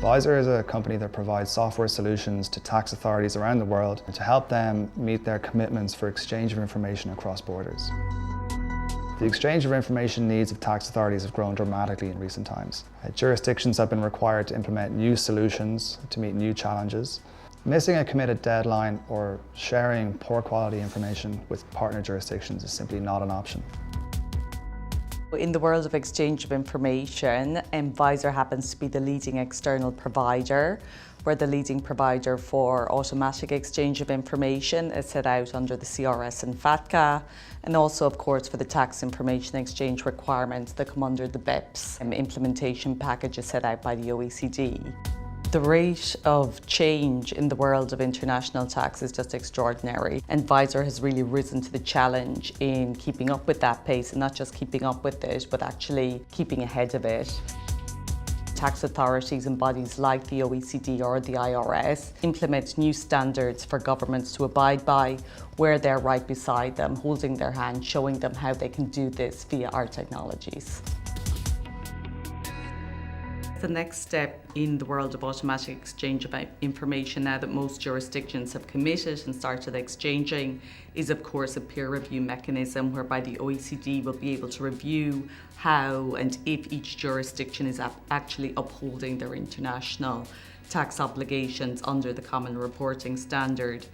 Vizor is a company that provides software solutions to tax authorities around the world to help them meet their commitments for exchange of information across borders. The exchange of information needs of tax authorities have grown dramatically in recent times. Jurisdictions have been required to implement new solutions to meet new challenges. Missing a committed deadline or sharing poor quality information with partner jurisdictions is simply not an option. In the world of exchange of information, Vizor happens to be the leading external provider. We're the leading provider for automatic exchange of information as set out under the CRS and FATCA, and also, of course, for the tax information exchange requirements that come under the BEPS implementation package as set out by the OECD. The rate of change in the world of international tax is just extraordinary, and Vizor has really risen to the challenge in keeping up with that pace, and not just keeping up with it, but actually keeping ahead of it. Tax authorities and bodies like the OECD or the IRS implement new standards for governments to abide by, where they're right beside them, holding their hand, showing them how they can do this via our technologies. The next step in the world of automatic exchange of information, now that most jurisdictions have committed and started exchanging, is of course a peer review mechanism whereby the OECD will be able to review how and if each jurisdiction is actually upholding their international tax obligations under the Common Reporting Standard.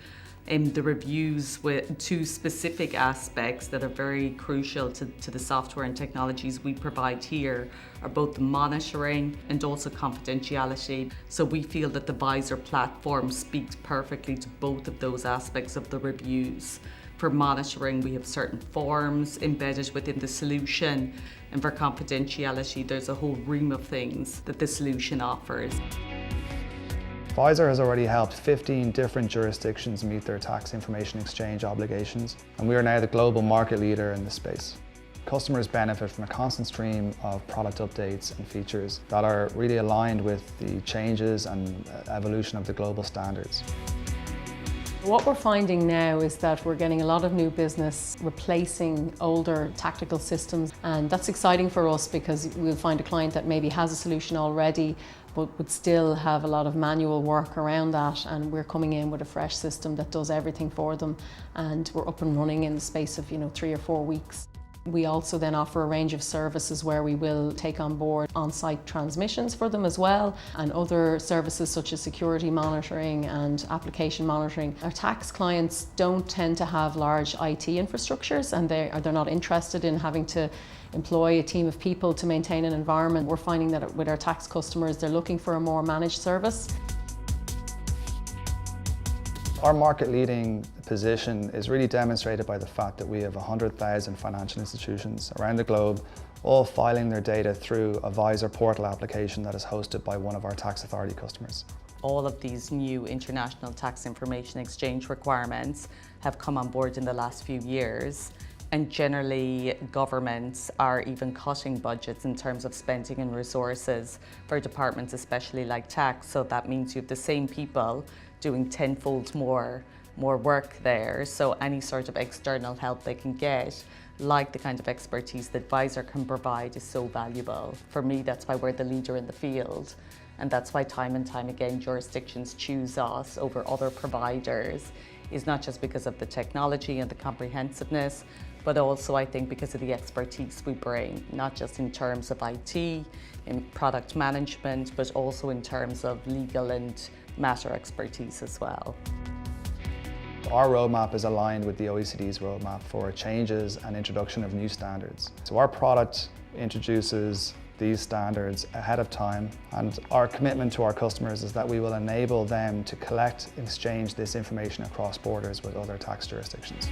The reviews with two specific aspects that are very crucial to the software and technologies we provide here are both the monitoring and also confidentiality. So we feel that the Vizor platform speaks perfectly to both of those aspects of the reviews. For monitoring, we have certain forms embedded within the solution, and for confidentiality, there's a whole ream of things that the solution offers. Vizor has already helped 15 different jurisdictions meet their tax information exchange obligations, and we are now the global market leader in this space. Customers benefit from a constant stream of product updates and features that are really aligned with the changes and evolution of the global standards. What we're finding now is that we're getting a lot of new business replacing older tactical systems, and that's exciting for us because we'll find a client that maybe has a solution already but would still have a lot of manual work around that, and we're coming in with a fresh system that does everything for them, and we're up and running in the space of 3 or 4 weeks. We also then offer a range of services where we will take on board on-site transmissions for them as well, and other services such as security monitoring and application monitoring. Our tax clients don't tend to have large IT infrastructures, and they're not interested in having to employ a team of people to maintain an environment. We're finding that with our tax customers, they're looking for a more managed service. Our market-leading position is really demonstrated by the fact that we have 100,000 financial institutions around the globe, all filing their data through a Vizor portal application that is hosted by one of our tax authority customers. All of these new international tax information exchange requirements have come on board in the last few years. And generally, governments are even cutting budgets in terms of spending and resources for departments, especially like tax. So that means you have the same people doing tenfold more work there. So any sort of external help they can get, like the kind of expertise that Vizor can provide, is so valuable. For me, that's why we're the leader in the field. And that's why time and time again, jurisdictions choose us over other providers, is not just because of the technology and the comprehensiveness, but also I think because of the expertise we bring, not just in terms of IT, in product management, but also in terms of legal and matter expertise as well. Our roadmap is aligned with the OECD's roadmap for changes and introduction of new standards. So our product introduces these standards ahead of time, and our commitment to our customers is that we will enable them to collect and exchange this information across borders with other tax jurisdictions.